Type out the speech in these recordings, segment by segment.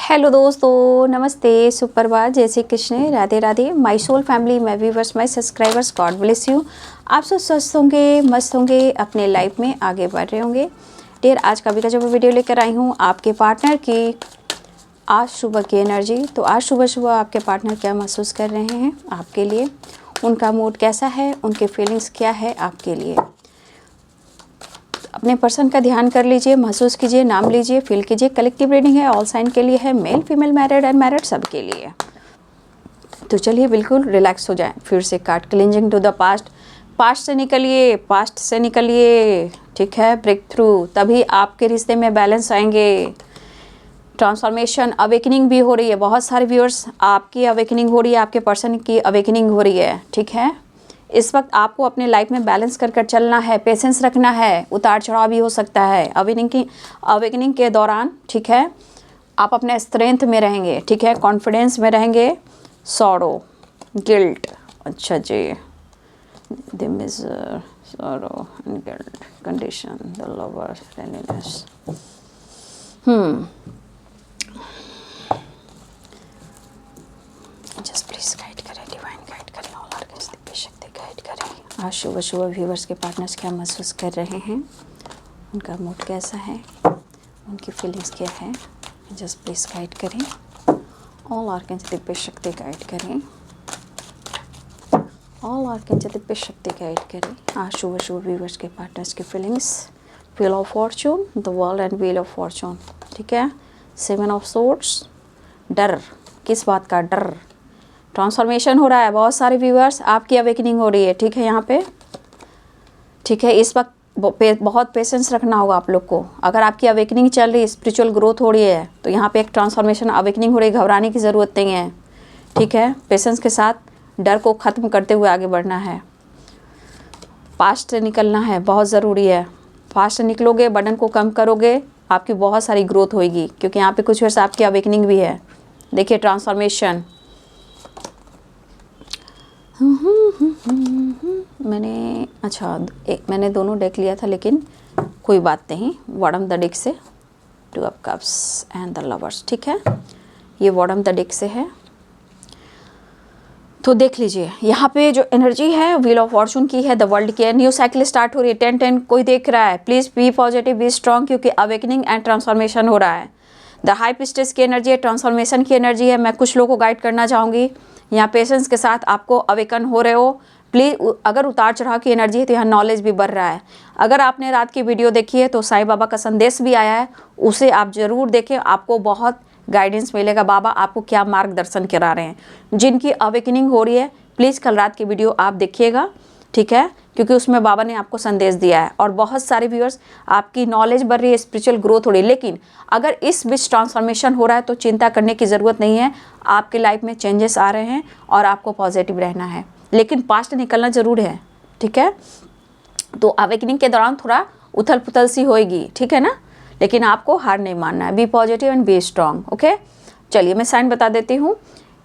Hello दोस्तों, नमस्ते, सुप्रभात, जय Shri Krishna, Radhe Radhe. My soul family, my viewers, my subscribers, God bless you. आप सब स्वस्थ होंगे, मस्त होंगे, अपने लाइफ में आगे बढ़ रहे होंगे। डियर, आज का जो मैं वीडियो लेकर आई हूँ आपके पार्टनर की आज सुबह की एनर्जी। तो आज सुबह आपके पार्टनर क्या महसूस कर रहे हैं आपके लिए, उनका मूड कैसा है, उनके फीलिंग्स क्या है आपके लिए। अपने पर्सन का ध्यान कर लीजिए, महसूस कीजिए, नाम लीजिए, फील कीजिए। कलेक्टिव रीडिंग है, ऑल साइन के लिए है, मेल फीमेल, मैरिड अनमैरिड सबके लिए। तो चलिए बिल्कुल रिलैक्स हो जाएं। फिर से card cleansing to the past, past से निकलिए, पास्ट से निकलिए, ठीक है। ब्रेक थ्रू, तभी आपके रिश्ते में बैलेंस आएंगे। ट्रांसफॉर्मेशन, अवेकनिंग भी हो रही है। बहुत सारे व्यूअर्स, आपकी अवेकनिंग हो रही है, आपके पर्सन की अवेकनिंग हो रही है, ठीक है। इस वक्त आपको अपने लाइफ में बैलेंस कर कर चलना है, पेशेंस रखना है। उतार चढ़ाव भी हो सकता है अवेकनिंग के दौरान, ठीक है। आप अपने स्ट्रेंथ में रहेंगे, ठीक है, कॉन्फिडेंस में रहेंगे। सॉरो, गिल्ट, अच्छा जी, the miser, sorrow and guilt, condition, the lover, loneliness. Just please guide करें, डिवाइन गाइड करें, ऑल आर्कन्स दिव्य शक्ति गाइड करें। आज सुबह व्यूवर्स के पार्टनर्स क्या महसूस कर रहे हैं, उनका मूड कैसा है, उनकी फीलिंग्स क्या है। जस्ट प्लीज गाइड करें, ऑल आर्कन्स दिव्य शक्ति गाइड करें, ऑल आर्कन्स दिव्य शक्ति गाइड करें। आज सुबह व्यूवर्स के पार्टनर्स की feelings, wheel of Fortune, the world and wheel of Fortune, ठीक है। सेवन ऑफ सोर्ड्स, डर, किस बात का डर। ट्रांसफॉर्मेशन हो रहा है, बहुत सारे व्यूअर्स, आपकी अवेकनिंग हो रही है, ठीक है, यहाँ पे, ठीक है। इस वक्त बहुत पेशेंस रखना होगा आप लोग को। अगर आपकी अवेकनिंग चल रही है, स्पिरिचुअल ग्रोथ हो रही है, तो यहाँ पे एक ट्रांसफॉर्मेशन, अवेकनिंग हो रही है, घबराने की ज़रूरत नहीं है, ठीक है। पेशेंस के साथ डर को ख़त्म करते हुए आगे बढ़ना है। पास्ट से निकलना है, बहुत ज़रूरी है। पास्ट से निकलोगे, बर्डन को कम करोगे, आपकी बहुत सारी ग्रोथ होगी, क्योंकि यहाँ पे कुछ वर्ष आपकी अवेकनिंग भी है। देखिए ट्रांसफॉर्मेशन, मैंने दोनों डेक लिया था, लेकिन कोई बात नहीं। बॉटम द डेक से two of cups and the lovers, ठीक है। ये बॉटम द डेक से है, तो देख लीजिए यहाँ पे जो एनर्जी है व्हील ऑफ फॉर्चून की है, द वर्ल्ड की है। न्यू साइकिल स्टार्ट हो रही है। 10-10 कोई देख रहा है, please be positive, be strong, क्योंकि अवेकनिंग एंड ट्रांसफॉर्मेशन हो रहा है। द हाई प्रीस्टेस की एनर्जी है, ट्रांसफॉर्मेशन की एनर्जी है। मैं कुछ लोगों को गाइड करना चाहूँगी, यहाँ पेशेंस के साथ आपको अवेकन हो रहे हो। प्लीज़, अगर उतार चढ़ाव की एनर्जी है तो यहाँ नॉलेज भी बढ़ रहा है। अगर आपने रात की वीडियो देखी है तो साईं बाबा का संदेश भी आया है, उसे आप ज़रूर देखें, आपको बहुत गाइडेंस मिलेगा। बाबा आपको क्या मार्गदर्शन करा रहे हैं। जिनकी अवेकनिंग हो रही है, प्लीज़ कल रात की वीडियो आप देखिएगा, ठीक है, क्योंकि उसमें बाबा ने आपको संदेश दिया है। और बहुत सारे व्यूअर्स, आपकी नॉलेज बढ़ रही है, स्पिरिचुअल ग्रोथ हो रही है। लेकिन अगर इस बीच ट्रांसफॉर्मेशन हो रहा है तो चिंता करने की ज़रूरत नहीं है। आपके लाइफ में चेंजेस आ रहे हैं और आपको पॉजिटिव रहना है, लेकिन पास्ट निकलना ज़रूर है, ठीक है। तो अवेकनिंग के दौरान थोड़ा उथल पुथल सी होएगी, ठीक है ना, लेकिन आपको हार नहीं मानना है। Be positive and be strong, okay. चलिए मैं साइन बता देती हूँ।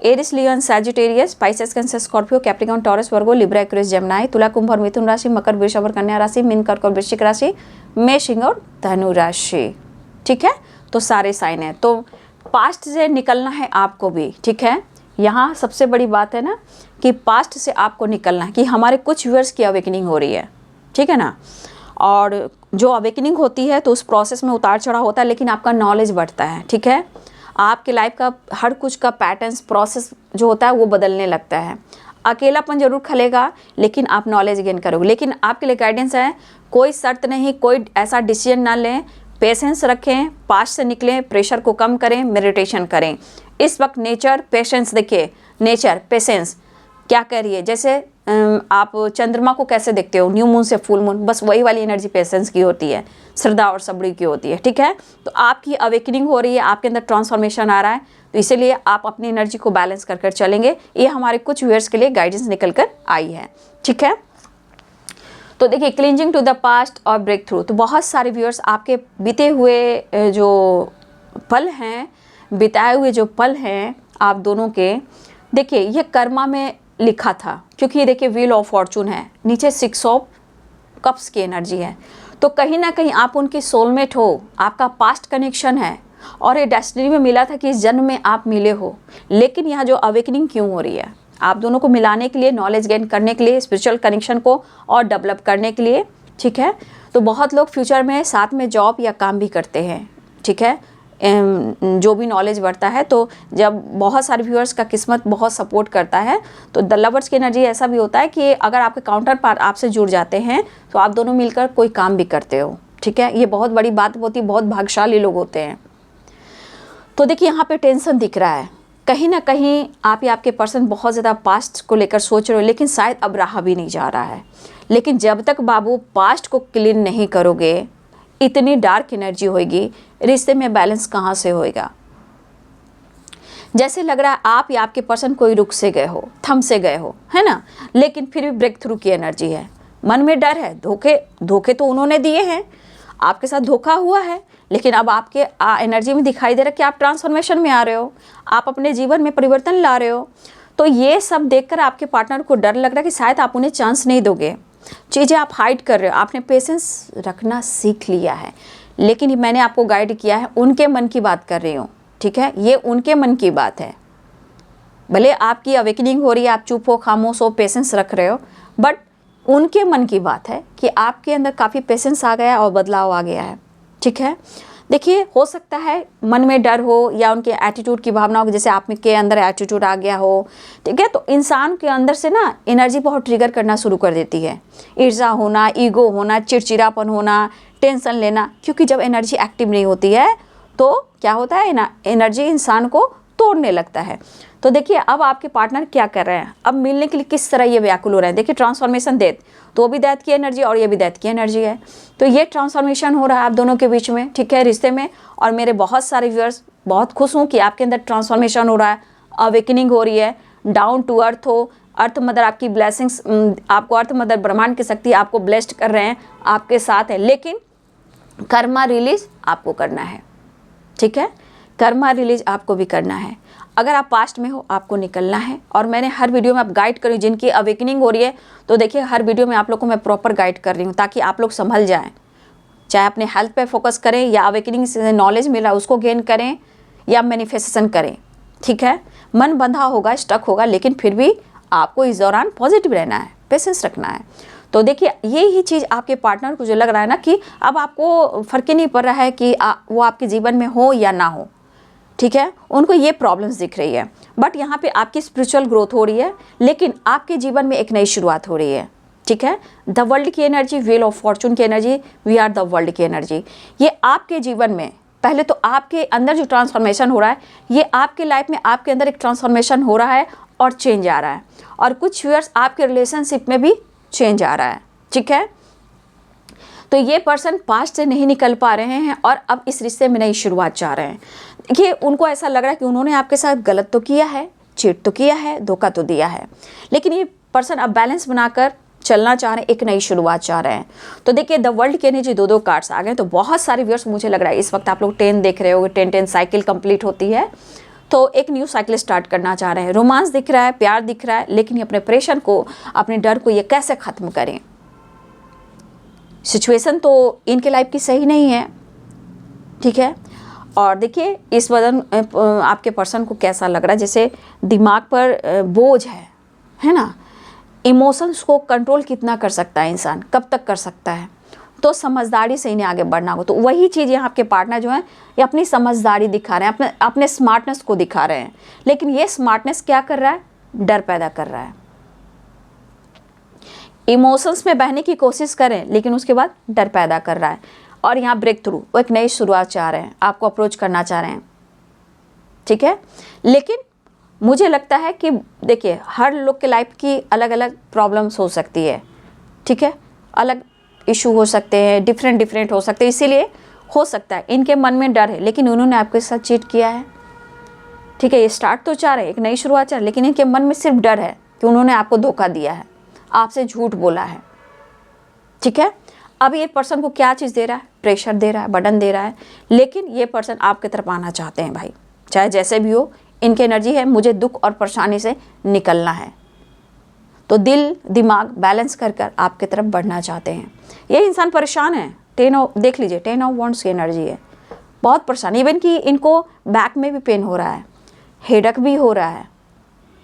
Aries, lion, Sagittarius, Pisces, Cancer, Scorpio, Capricorn, Taurus, Virgo, Libra, Aquarius, Gemini, तुला, कुंभ और मिथुन राशि, मकर, वृषभ और कन्या राशि, मीन, कर्क और वृश्चिक राशि, मेष, सिंह और धनु राशि, ठीक है। तो सारे साइन है, तो पास्ट से निकलना है आपको भी, ठीक है। यहाँ सबसे बड़ी बात है ना कि पास्ट से आपको निकलना है, कि हमारे कुछ व्यूअर्स की अवेकनिंग हो रही है, ठीक है ना। और जो अवेकनिंग होती है तो उस प्रोसेस में उतार चढ़ाव होता है, लेकिन आपका नॉलेज बढ़ता है, ठीक है। आपके लाइफ का हर कुछ का पैटर्न्स, प्रोसेस जो होता है वो बदलने लगता है। अकेलापन जरूर खलेगा, लेकिन आप नॉलेज गेन करोगे। लेकिन आपके लिए गाइडेंस है, कोई शर्त नहीं, कोई ऐसा डिसीजन ना लें, पेशेंस रखें, पास्ट से निकलें, प्रेशर को कम करें, मेडिटेशन करें। इस वक्त नेचर, पेशेंस, देखिए नेचर, पेशेंस क्या कह रही है। जैसे आप चंद्रमा को कैसे देखते हो, न्यू मून से फुल मून, बस वही वाली एनर्जी पेशेंस की होती है, श्रद्धा और सबड़ी की होती है, ठीक है। तो आपकी अवेकनिंग हो रही है, आपके अंदर ट्रांसफॉर्मेशन आ रहा है, तो इसीलिए आप अपनी एनर्जी को बैलेंस कर कर चलेंगे। ये हमारे कुछ व्यूअर्स के लिए गाइडेंस निकल कर आई है, ठीक है। तो देखिए क्लिंजिंग टू द पास्ट और ब्रेक थ्रू, तो बहुत सारे व्यूअर्स आपके बीते हुए जो पल हैं, बिताए हुए जो पल हैं आप दोनों के, देखिए ये कर्मा में लिखा था, क्योंकि ये देखिए व्हील ऑफ फॉर्चून है, नीचे 6 ऑफ कप्स की एनर्जी है। तो कहीं ना कहीं आप उनकी सोलमेट हो, आपका पास्ट कनेक्शन है, और ये डेस्टिनी में मिला था कि इस जन्म में आप मिले हो। लेकिन यहाँ जो अवेकनिंग क्यों हो रही है, आप दोनों को मिलाने के लिए, नॉलेज गेन करने के लिए, स्पिरिचुअल कनेक्शन को और डेवलप करने के लिए, ठीक है। तो बहुत लोग फ्यूचर में साथ में जॉब या काम भी करते हैं, ठीक है, जो भी नॉलेज बढ़ता है। तो जब बहुत सारे व्यूअर्स का किस्मत बहुत सपोर्ट करता है तो द लवर्स की एनर्जी ऐसा भी होता है कि अगर आपके काउंटर पार्ट आपसे जुड़ जाते हैं तो आप दोनों मिलकर कोई काम भी करते हो, ठीक है। ये बहुत बड़ी बात होती है, बहुत भाग्यशाली लोग होते हैं। तो देखिए यहाँ पे टेंशन दिख रहा है, कहीं ना कहीं आप या आपके पर्सन बहुत ज़्यादा पास्ट को लेकर सोच रहे हो, लेकिन शायद अब रहा भी नहीं जा रहा है। लेकिन जब तक बाबू पास्ट को क्लीन नहीं करोगे, इतनी डार्क एनर्जी होगी, रिश्ते में बैलेंस कहाँ से होएगा। जैसे लग रहा है आप या आपके पर्सन कोई रुक से गए हो, थम से गए हो, है ना, लेकिन फिर भी ब्रेक थ्रू की एनर्जी है। मन में डर है, धोखे तो उन्होंने दिए हैं, आपके साथ धोखा हुआ है, लेकिन अब आपके एनर्जी में दिखाई दे रहा है कि आप ट्रांसफॉर्मेशन में आ रहे हो, आप अपने जीवन में परिवर्तन ला रहे हो। तो ये सब देखकर आपके पार्टनर को डर लग रहा है कि शायद आप उन्हें चांस नहीं दोगे, चीज़ें आप हाइड कर रहे हो। आपने पेशेंस रखना सीख लिया है, लेकिन मैंने आपको गाइड किया है, उनके मन की बात कर रही हूँ, ठीक है, ये उनके मन की बात है। भले आपकी अवेकनिंग हो रही है, आप चुप हो, खामोश हो, पेशेंस रख रहे हो, बट उनके मन की बात है कि आपके अंदर काफ़ी पेशेंस आ गया और बदलाव आ गया है, ठीक है। देखिए हो सकता है मन में डर हो या उनके एटीट्यूड की भावना हो, जैसे आप के अंदर एटीट्यूड आ गया हो, ठीक है। तो इंसान के अंदर से ना एनर्जी बहुत ट्रिगर करना शुरू कर देती है, ईर्ष्या होना, ईगो होना, चिड़चिड़ापन होना, टेंशन लेना, क्योंकि जब एनर्जी एक्टिव नहीं होती है तो क्या होता है ना, एनर्जी इंसान को तोड़ने लगता है। तो देखिए अब आपके पार्टनर क्या कर रहे हैं, अब मिलने के लिए किस तरह ये व्याकुल हो रहे हैं। देखिए ट्रांसफॉर्मेशन डेथ, तो वो भी डेथ की एनर्जी और ये भी डेथ की एनर्जी है। तो ये ट्रांसफॉर्मेशन हो रहा है आप दोनों के बीच में, ठीक है, रिश्ते में। और मेरे बहुत सारे व्यूअर्स, बहुत खुश हूँ कि आपके अंदर ट्रांसफॉर्मेशन हो रहा है, अवेकनिंग हो रही है, डाउन टू अर्थ हो, अर्थ मदर आपकी ब्लेसिंग्स, आपको अर्थ मदर ब्रह्मांड की शक्ति आपको ब्लेस्ड कर रहे हैं, आपके साथ है। लेकिन कर्मा रिलीज आपको करना है, ठीक है, कर्मा रिलीज आपको भी करना है। अगर आप पास्ट में हो आपको निकलना है। और मैंने हर वीडियो में आप गाइड करी, जिनकी अवेकनिंग हो रही है, तो देखिए हर वीडियो में आप लोग को मैं प्रॉपर गाइड कर रही हूँ ताकि आप लोग संभल जाएं, चाहे अपने हेल्थ पे फोकस करें या अवेकनिंग से नॉलेज मिला उसको गेन करें या मैनिफेस्टेशन करें, ठीक है। मन बंधा होगा, स्टक होगा, लेकिन फिर भी आपको इस दौरान पॉजिटिव रहना है, पेशेंस रखना है। तो देखिए यही चीज़ आपके पार्टनर को जो लग रहा है ना कि अब आपको फर्क ही नहीं पड़ रहा है कि वो आपके जीवन में हो या ना हो, ठीक है, उनको ये प्रॉब्लम्स दिख रही है। बट यहाँ पे आपकी स्पिरिचुअल ग्रोथ हो रही है, लेकिन आपके जीवन में एक नई शुरुआत हो रही है, ठीक है। द वर्ल्ड की एनर्जी, व्हील ऑफ फॉर्चून की energy, we are the world की एनर्जी, ये आपके जीवन में पहले तो आपके अंदर जो ट्रांसफॉर्मेशन हो रहा है, ये आपके लाइफ में आपके अंदर एक ट्रांसफॉर्मेशन हो रहा है और चेंज आ रहा है। और कुछ व्यूअर्स आपके रिलेशनशिप में भी चेंज आ रहा है, ठीक है। तो ये पर्सन पास्ट से नहीं निकल पा रहे हैं और अब इस रिश्ते में नई शुरुआत चाह रहे हैं। देखिए उनको ऐसा लग रहा है कि उन्होंने आपके साथ गलत तो किया है, चीट तो किया है, धोखा तो दिया है, लेकिन ये पर्सन अब बैलेंस बनाकर चलना चाह रहे हैं, एक नई शुरुआत चाह रहे हैं। तो देखिए द वर्ल्ड के नीचे दो कार्ड्स आ गए। तो बहुत सारे व्यूअर्स, मुझे लग रहा है इस वक्त आप लोग 10 देख रहे होगे, 10 साइकिल कंप्लीट होती है, तो एक न्यू साइकिल स्टार्ट करना चाह रहे हैं। रोमांस दिख रहा है, प्यार दिख रहा है, लेकिन ये अपने प्रेशर को, अपने डर को ये कैसे ख़त्म करें। सिचुएशन तो इनके लाइफ की सही नहीं है, ठीक है। और देखिए इस वजन आपके पर्सन को कैसा लग रहा है, जैसे दिमाग पर बोझ है ना। इमोशंस को कंट्रोल कितना कर सकता है इंसान, कब तक कर सकता है। तो समझदारी से इन्हें आगे बढ़ना हो। तो वही चीज़ यहाँ आपके पार्टनर जो है ये अपनी समझदारी दिखा रहे हैं, अपने स्मार्टनेस को दिखा रहे हैं। लेकिन ये स्मार्टनेस क्या कर रहा है, डर पैदा कर रहा है। इमोशंस में बहने की कोशिश करें, लेकिन उसके बाद डर पैदा कर रहा है। और यहाँ ब्रेक थ्रू, वो एक नई शुरुआत चाह रहे हैं, आपको अप्रोच करना चाह रहे हैं, ठीक है। लेकिन मुझे लगता है कि देखिए हर लोग के लाइफ की अलग अलग प्रॉब्लम्स हो सकती है, ठीक है, अलग इशू हो सकते हैं, डिफरेंट हो सकते हैं। इसीलिए हो सकता है इनके मन में डर है, लेकिन उन्होंने आपके साथ चीट किया है, ठीक है। ये स्टार्ट तो चाह रहे हैं, एक नई शुरुआत चाह रहे हैं, लेकिन इनके मन में सिर्फ डर है कि उन्होंने आपको धोखा दिया है, आपसे झूठ बोला है, ठीक है। अब ये पर्सन को क्या चीज़ दे रहा है, प्रेशर दे रहा है, बर्डन दे रहा है, लेकिन ये पर्सन आपके तरफ आना चाहते हैं भाई, चाहे जैसे भी हो। इनकी एनर्जी है मुझे दुख और परेशानी से निकलना है, तो दिल दिमाग बैलेंस कर कर आपके तरफ बढ़ना चाहते हैं। ये इंसान परेशान है। देख लीजिए 10 ऑफ वांड्स की एनर्जी है, बहुत परेशानी, इवन कि इनको बैक में भी पेन हो रहा है, हेडेक भी हो रहा है,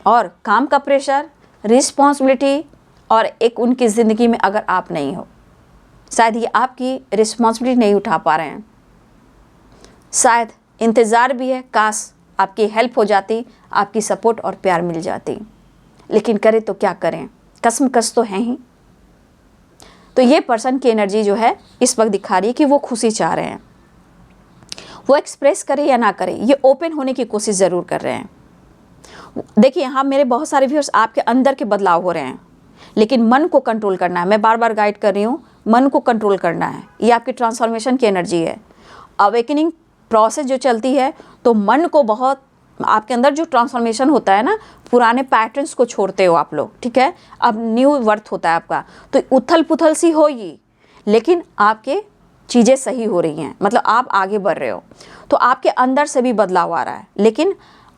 और काम का प्रेशर, रिस्पॉन्सिबिलिटी, और एक उनकी ज़िंदगी में अगर आप नहीं हो, शायद ये आपकी रिस्पॉन्सिबिलिटी नहीं उठा पा रहे हैं, शायद इंतज़ार भी है काश आपकी हेल्प हो जाती, आपकी सपोर्ट और प्यार मिल जाती, लेकिन करें तो क्या करें, कसमकस तो है ही। तो ये पर्सन की एनर्जी जो है इस वक्त दिखा रही है कि वो खुशी चाह रहे हैं, वो एक्सप्रेस करे या ना करे, ये ओपन होने की कोशिश ज़रूर कर रहे हैं। देखिए यहाँ मेरे बहुत सारे व्यूअर्स, आपके अंदर के बदलाव हो रहे हैं, लेकिन मन को कंट्रोल करना है। मैं बार बार गाइड कर रही हूँ, मन को कंट्रोल करना है। ये आपकी ट्रांसफॉर्मेशन की एनर्जी है, अवेकनिंग प्रोसेस जो चलती है, तो मन को बहुत, आपके अंदर जो ट्रांसफॉर्मेशन होता है ना, पुराने पैटर्न्स को छोड़ते हो आप लोग, ठीक है, अब न्यू वर्थ होता है आपका। तो उथल पुथल सी होगी, लेकिन आपके चीज़ें सही हो रही हैं, मतलब आप आगे बढ़ रहे हो, तो आपके अंदर से भी बदलाव आ रहा है। लेकिन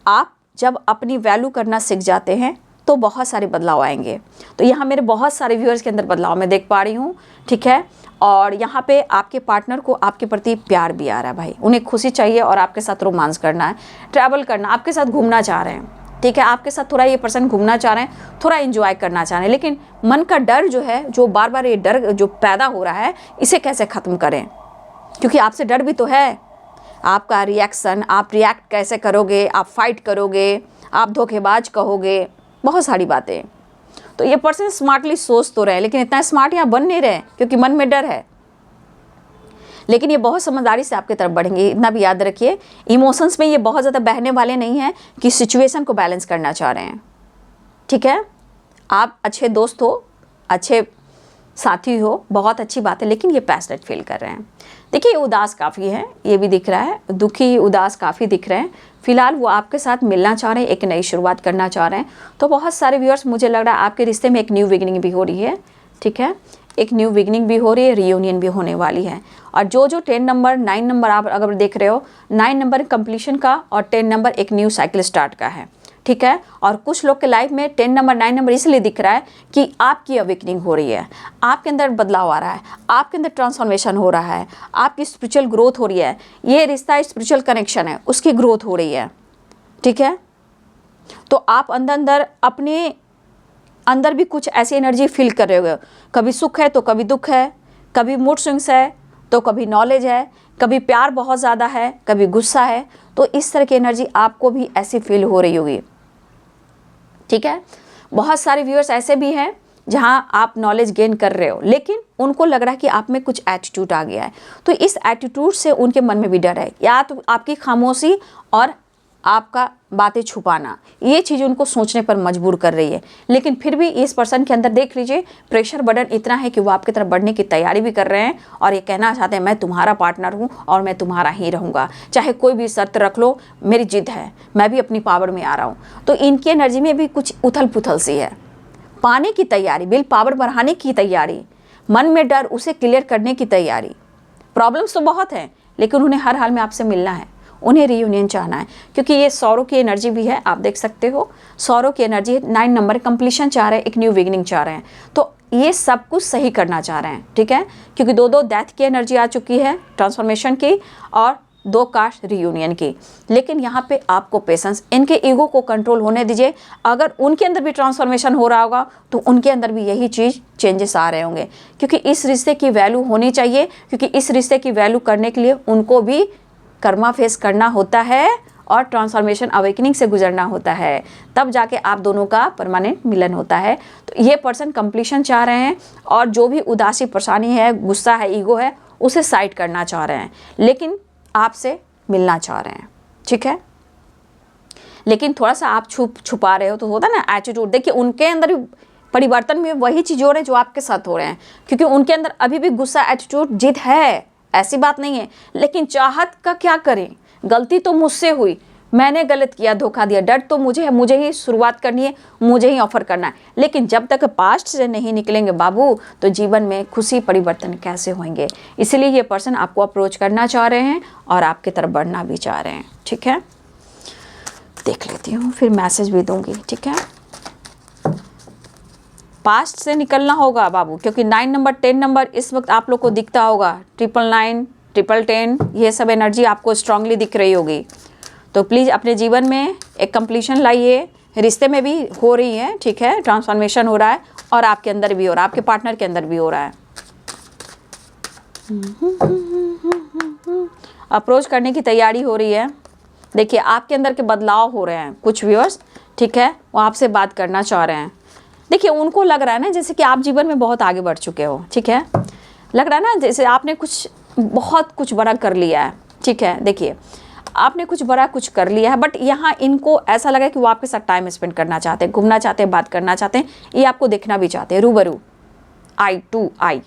आप जब अपनी वैल्यू करना सीख जाते हैं तो बहुत सारे बदलाव आएंगे। तो यहाँ मेरे बहुत सारे व्यूअर्स के अंदर बदलाव मैं देख पा रही हूँ, ठीक है। और यहाँ पे आपके पार्टनर को आपके प्रति प्यार भी आ रहा है भाई, उन्हें खुशी चाहिए और आपके साथ रोमांस करना है, ट्रैवल करना, आपके साथ घूमना चाह रहे हैं, ठीक है, आपके साथ थोड़ा ये पर्सन घूमना चाह रहे हैं, थोड़ा एंजॉय करना चाह रहे हैं। लेकिन मन का डर जो है, जो बार बार ये डर जो पैदा हो रहा है, इसे कैसे ख़त्म करें, क्योंकि आपसे डर भी तो है। आपका रिएक्शन, आप रिएक्ट कैसे करोगे, आप फाइट करोगे, आप धोखेबाज कहोगे, बहुत सारी बातें। तो ये पर्सन स्मार्टली सोच तो रहे, लेकिन इतना स्मार्ट यहाँ बन नहीं रहे क्योंकि मन में डर है। लेकिन ये बहुत समझदारी से आपकी तरफ बढ़ेंगे, इतना भी याद रखिए। इमोशंस में ये बहुत ज़्यादा बहने वाले नहीं हैं कि सिचुएशन को बैलेंस करना चाह रहे हैं, ठीक है। आप अच्छे दोस्त हो, अच्छे साथी हो, बहुत अच्छी बात है, लेकिन ये पैशनेट फील कर रहे हैं। देखिए उदास काफ़ी है, ये भी दिख रहा है, दुखी उदास काफ़ी दिख रहे हैं। फिलहाल वो आपके साथ मिलना चाह रहे हैं, एक नई शुरुआत करना चाह रहे हैं। तो बहुत सारे व्यूअर्स, मुझे लग रहा है आपके रिश्ते में एक न्यू बिगिनिंग भी हो रही है, ठीक है, एक न्यू बिगिनिंग भी हो रही है, रियूनियन भी होने वाली है। और जो 10 नंबर, 9 नंबर आप अगर देख रहे हो, 9 नंबर कंप्लीशन का और 10 नंबर एक न्यू साइकिल स्टार्ट का है, ठीक है। और कुछ लोग के लाइफ में 10 नंबर, 9 नंबर इसलिए दिख रहा है कि आपकी अवेकनिंग हो रही है, आपके अंदर बदलाव आ रहा है, आपके अंदर ट्रांसफॉर्मेशन हो रहा है, आपकी स्पिरिचुअल ग्रोथ हो रही है। ये रिश्ता स्पिरिचुअल कनेक्शन है, उसकी ग्रोथ हो रही है, ठीक है। तो आप अंदर अपने अंदर भी कुछ ऐसी एनर्जी फील कर रहे हो, कभी सुख है तो कभी दुख है, कभी मूड स्विंग्स है तो कभी नॉलेज है, कभी प्यार बहुत ज़्यादा है, कभी गुस्सा है। तो इस तरह की एनर्जी आपको भी ऐसी फील हो रही होगी, ठीक है। बहुत सारे व्यूअर्स ऐसे भी हैं जहां आप नॉलेज गेन कर रहे हो, लेकिन उनको लग रहा है कि आप में कुछ एटीट्यूड आ गया है। तो इस एटीट्यूड से उनके मन में भी डर है, या तो आपकी खामोशी और आपका बातें छुपाना, ये चीज़ उनको सोचने पर मजबूर कर रही है। लेकिन फिर भी इस पर्सन के अंदर देख लीजिए, प्रेशर बटन इतना है कि वो आपकी तरफ बढ़ने की तैयारी भी कर रहे हैं, और ये कहना चाहते हैं मैं तुम्हारा पार्टनर हूँ और मैं तुम्हारा ही रहूँगा, चाहे कोई भी शर्त रख लो, मेरी जिद है, मैं भी अपनी पावर में आ रहा हूँ। तो इनकी एनर्जी में भी कुछ उथल पुथल सी है, पाने की तैयारी, बिल पावर बढ़ाने की तैयारी, मन में डर उसे क्लियर करने की तैयारी। प्रॉब्लम्स तो बहुत हैं, लेकिन उन्हें हर हाल में आपसे मिलना है, उन्हें रियूनियन चाहना है, क्योंकि ये सौरों की एनर्जी भी है, आप देख सकते हो सौरों की एनर्जी। 9 नंबर कंप्लीशन चाह रहे हैं, एक न्यू बिगिनिंग चाह रहे हैं, तो ये सब कुछ सही करना चाह रहे हैं, ठीक है। क्योंकि 2 डेथ की एनर्जी आ चुकी है, ट्रांसफॉर्मेशन की, और 2 कास्ट रियूनियन की। लेकिन यहाँ पे आपको पेशेंस, इनके ईगो को कंट्रोल होने दीजिए। अगर उनके अंदर भी ट्रांसफॉर्मेशन हो रहा होगा तो उनके अंदर भी यही चीज़ चेंजेस आ रहे होंगे, क्योंकि इस रिश्ते की वैल्यू होनी चाहिए, क्योंकि इस रिश्ते की वैल्यू करने के लिए उनको भी कर्मा फेस करना होता है और ट्रांसफॉर्मेशन अवेकनिंग से गुजरना होता है, तब जाके आप दोनों का परमानेंट मिलन होता है। तो ये पर्सन कंप्लीशन चाह रहे हैं, और जो भी उदासी, परेशानी है, गुस्सा है, ईगो है, उसे साइड करना चाह रहे हैं, लेकिन आपसे मिलना चाह रहे हैं, ठीक है। लेकिन थोड़ा सा आप छुपा रहे हो, तो होता है ना एटीट्यूड। देखिए उनके अंदर भी परिवर्तन में वही चीज़ हो रहे हैं जो आपके साथ हो रहे हैं, क्योंकि उनके अंदर अभी भी गुस्सा, एटीट्यूड, जिद है, ऐसी बात नहीं है। लेकिन चाहत का क्या करें, गलती तो मुझसे हुई, मैंने गलत किया, धोखा दिया, डर तो मुझे है, मुझे ही शुरुआत करनी है, मुझे ही ऑफर करना है। लेकिन जब तक पास्ट से नहीं निकलेंगे बाबू, तो जीवन में खुशी परिवर्तन कैसे होंगे। इसलिए ये पर्सन आपको अप्रोच करना चाह रहे हैं और आपकी तरफ बढ़ना भी चाह रहे हैं, ठीक है। देख लेती हूँ, फिर मैसेज भी दूंगी, ठीक है। पास्ट से निकलना होगा बाबू, क्योंकि 9 नंबर, 10 नंबर इस वक्त आप लोग को दिखता होगा, 999, ट्रिपल 10, ये सब एनर्जी आपको स्ट्रांगली दिख रही होगी। तो प्लीज़ अपने जीवन में एक कंप्लीशन लाइए। रिश्ते में भी हो रही है, ठीक है, ट्रांसफॉर्मेशन हो रहा है, और आपके अंदर भी हो रहा है, आपके पार्टनर के अंदर भी हो रहा है। अप्रोच करने की तैयारी हो रही है। देखिए आपके अंदर के बदलाव हो रहे हैं, कुछ व्यूअर्स, ठीक है, वो आपसे बात करना चाह रहे हैं। देखिए उनको लग रहा है ना जैसे कि आप जीवन में बहुत आगे बढ़ चुके हो, ठीक है, लग रहा है ना जैसे आपने बहुत कुछ बड़ा कर लिया है, ठीक है। देखिए आपने कुछ बड़ा कुछ कर लिया है, बट यहाँ इनको ऐसा लगा कि वो आपके साथ टाइम स्पेंड करना चाहते हैं, घूमना चाहते हैं, बात करना चाहते हैं, ये आपको देखना भी चाहते हैं रूबरू, आई टू आई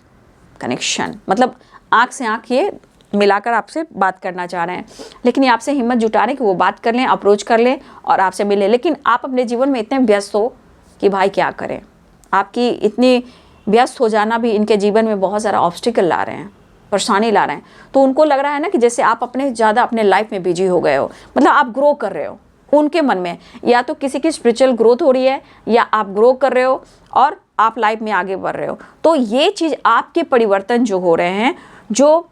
कनेक्शन, मतलब आँख से आँख ये मिलाकर आपसे बात करना चाह रहे हैं। लेकिन ये आपसे हिम्मत जुटा रहे हैं कि वो बात कर लें, अप्रोच कर लें और आपसे मिलें। लेकिन आप अपने जीवन में इतने व्यस्त हो कि भाई क्या करें, आपकी इतनी व्यस्त हो जाना भी इनके जीवन में बहुत सारा ऑब्स्टिकल ला रहे हैं, परेशानी ला रहे हैं। तो उनको लग रहा है ना कि जैसे आप ज़्यादा अपने लाइफ में बिजी हो गए हो, मतलब आप ग्रो कर रहे हो। उनके मन में या तो किसी की स्पिरिचुअल ग्रोथ हो रही है, या आप ग्रो कर रहे हो और आप लाइफ में आगे बढ़ रहे हो। तो ये चीज़ आपके परिवर्तन जो हो रहे हैं, जो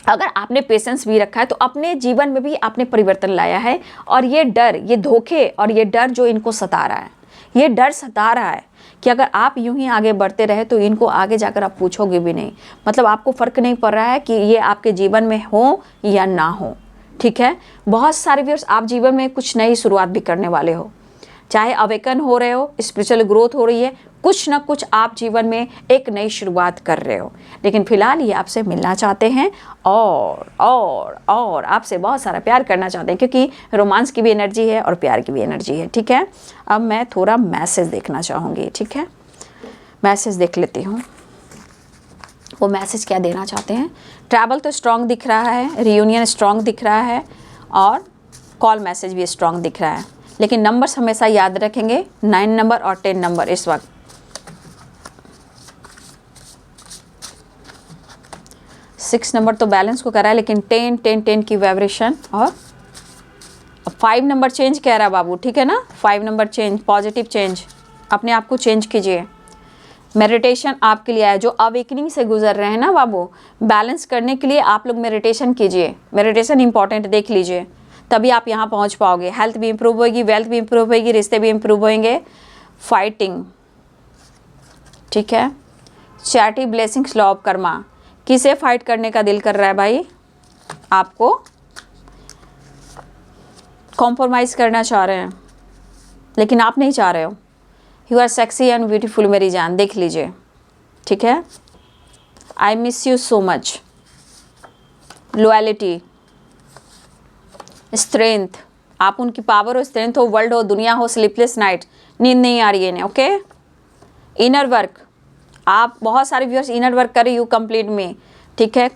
अगर आपने पेशेंस भी रखा है तो अपने जीवन में भी आपने परिवर्तन लाया है। और ये डर, ये धोखे और ये डर जो इनको सता रहा है, ये डर सता रहा है कि अगर आप यूं ही आगे बढ़ते रहे तो इनको आगे जाकर आप पूछोगे भी नहीं, मतलब आपको फ़र्क नहीं पड़ रहा है कि ये आपके जीवन में हो या ना हो, ठीक है। बहुत सारे व्यूअर्स आप जीवन में कुछ नई शुरुआत भी करने वाले हो, चाहे अवेकन हो रहे हो, स्पिरिचुअल ग्रोथ हो रही है, कुछ ना कुछ आप जीवन में एक नई शुरुआत कर रहे हो। लेकिन फिलहाल ये आपसे मिलना चाहते हैं और आपसे बहुत सारा प्यार करना चाहते हैं, क्योंकि रोमांस की भी एनर्जी है और प्यार की भी एनर्जी है, ठीक है। अब मैं थोड़ा मैसेज देखना चाहूँगी, ठीक है, मैसेज देख लेती हूँ वो मैसेज क्या देना चाहते हैं। ट्रैवल तो स्ट्रॉन्ग दिख रहा है, रियूनियन स्ट्रॉन्ग दिख रहा है, और कॉल मैसेज भी स्ट्रॉन्ग दिख रहा है। लेकिन नंबर्स हमेशा याद रखेंगे, 9 नंबर और 10 नंबर। इस वक्त 6 नंबर तो बैलेंस को कर रहा है, लेकिन 10 की वाइब्रेशन, और 5 नंबर चेंज कह रहा है बाबू, ठीक है ना। 5 नंबर चेंज, पॉजिटिव चेंज, अपने आप को चेंज कीजिए। मेडिटेशन आपके लिए है, जो अवेकनिंग से गुजर रहे हैं ना बाबू, बैलेंस करने के लिए आप लोग मेडिटेशन कीजिए। मेडिटेशन इंपॉर्टेंट, देख लीजिए, तभी आप यहाँ पहुँच पाओगे। हेल्थ भी इंप्रूव होगी, वेल्थ भी इंप्रूव होगी, रिश्ते भी इंप्रूव होंगे। फाइटिंग, ठीक है। Charity, blessings, law of Karma. किसे फाइट करने का दिल कर रहा है भाई? आपको कॉम्प्रोमाइज़ करना चाह रहे हैं, लेकिन आप नहीं चाह रहे हो। You are sexy and beautiful मेरी जान, देख लीजिए, ठीक है। I miss you so much. Loyalty, strength, आप उनकी पावर हो, स्ट्रेंथ हो, वर्ल्ड हो, दुनिया हो, स्लीपलेस नाइट, नींद नहीं आ रही है इन्हें, ओके। इनर वर्क, आप बहुत सारे व्यूअर्स इनर वर्क कर रही हो कंप्लीट में, ठीक है।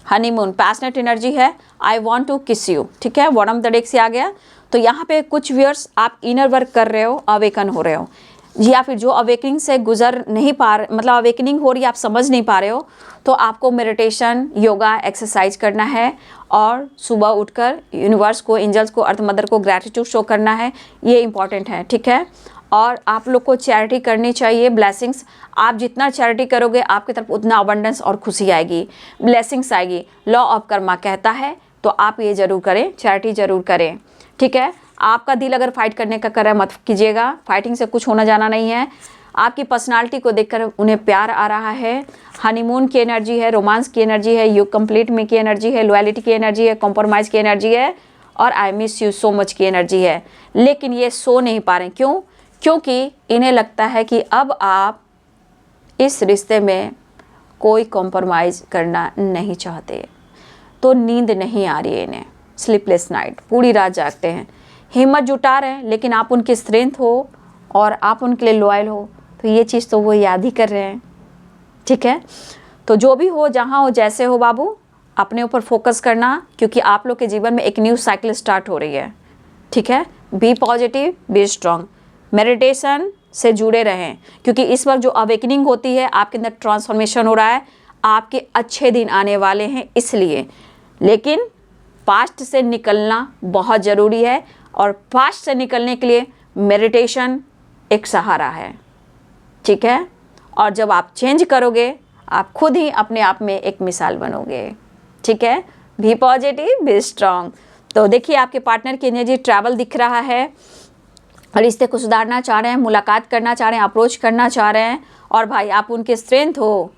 हनीमून, पैशनेट एनर्जी है, आई वांट टू किस यू, ठीक है। बॉटम द डेक से आ गया। तो यहाँ पे कुछ व्यूअर्स आप इनर वर्क कर रहे हो, अवेकन हो रहे हो, या फिर जो अवेकनिंग से गुजर नहीं पा रहे, मतलब अवेकनिंग हो रही है आप समझ नहीं पा रहे हो, तो आपको मेडिटेशन, योगा, एक्सरसाइज करना है, और सुबह उठकर यूनिवर्स को, एंजल्स को, अर्थ मदर को ग्रैटिट्यूड शो करना है, ये इंपॉर्टेंट है, ठीक है। और आप लोग को चैरिटी करनी चाहिए, ब्लेसिंग्स, आप जितना चैरिटी करोगे आपकी तरफ उतना अबंडेंस और खुशी आएगी, ब्लेसिंग्स आएगी। लॉ ऑफ कर्मा कहता है, तो आप ये ज़रूर करें, चैरिटी ज़रूर करें, ठीक है। आपका दिल अगर फाइट करने का कर रहा है मत कीजिएगा, फाइटिंग से कुछ होना जाना नहीं है। आपकी पर्सनालिटी को देखकर उन्हें प्यार आ रहा है। हनीमून की एनर्जी है, रोमांस की एनर्जी है, युग कंप्लीट में की एनर्जी है, लॉयल्टी की एनर्जी है, कॉम्प्रोमाइज़ की एनर्जी है, और आई मिस यू सो मच की एनर्जी है। लेकिन ये सो नहीं पा रहे, क्यों? क्योंकि इन्हें लगता है कि अब आप इस रिश्ते में कोई कॉम्प्रोमाइज़ करना नहीं चाहते, तो नींद नहीं आ रही है इन्हें, स्लीपलेस नाइट, पूरी रात जागते हैं, हिम्मत जुटा रहे हैं, लेकिन आप उनकी स्ट्रेंथ हो और आप उनके लिए लॉयल हो, तो ये चीज़ तो वो याद ही कर रहे हैं, ठीक है। तो जो भी हो, जहाँ हो, जैसे हो बाबू, अपने ऊपर फोकस करना, क्योंकि आप लोग के जीवन में एक न्यू साइकिल स्टार्ट हो रही है, ठीक है। Be positive, be strong, meditation से जुड़े रहें, क्योंकि इस वक्त जो अवेकनिंग होती है, आपके अंदर ट्रांसफॉर्मेशन हो रहा है, आपके अच्छे दिन आने वाले हैं इसलिए। लेकिन पास्ट से निकलना बहुत ज़रूरी है, और पास्ट से निकलने के लिए मेडिटेशन एक सहारा है, ठीक है। और जब आप चेंज करोगे, आप खुद ही अपने आप में एक मिसाल बनोगे। ठीक है, बी पॉजिटिव, बी स्ट्रांग। तो देखिए आपके पार्टनर की एनर्जी ट्रैवल दिख रहा है, रिश्ते को सुधारना चाह रहे हैं, मुलाकात करना चाह रहे हैं, अप्रोच करना चाह रहे हैं, और भाई आप उनके स्ट्रेंथ हो,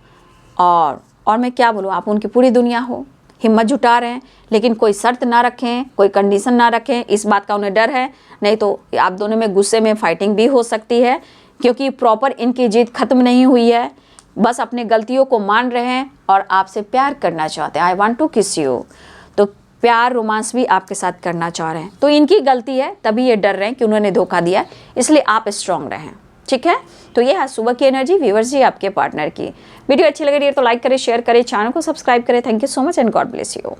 और मैं क्या बोलूँ, आप उनकी पूरी दुनिया हो, हिम्मत जुटा रहे हैं, लेकिन कोई शर्त ना रखें, कोई कंडीशन ना रखें, इस बात का उन्हें डर है, नहीं तो आप दोनों में गुस्से में फाइटिंग भी हो सकती है, क्योंकि प्रॉपर इनकी जीत खत्म नहीं हुई है, बस अपने गलतियों को मान रहे हैं और आपसे प्यार करना चाहते हैं। आई वांट टू किस यू, तो प्यार रोमांस भी आपके साथ करना चाह रहे हैं, तो इनकी गलती है, तभी ये डर रहे हैं कि उन्होंने धोखा दिया, इसलिए आप स्ट्रांग रहें, ठीक है। तो ये है सुबह की एनर्जी व्यूअर्स जी आपके पार्टनर की। वीडियो अच्छी लग रही है तो लाइक करें, शेयर करें, चैनल को सब्सक्राइब करें। Thank you so much and God bless you.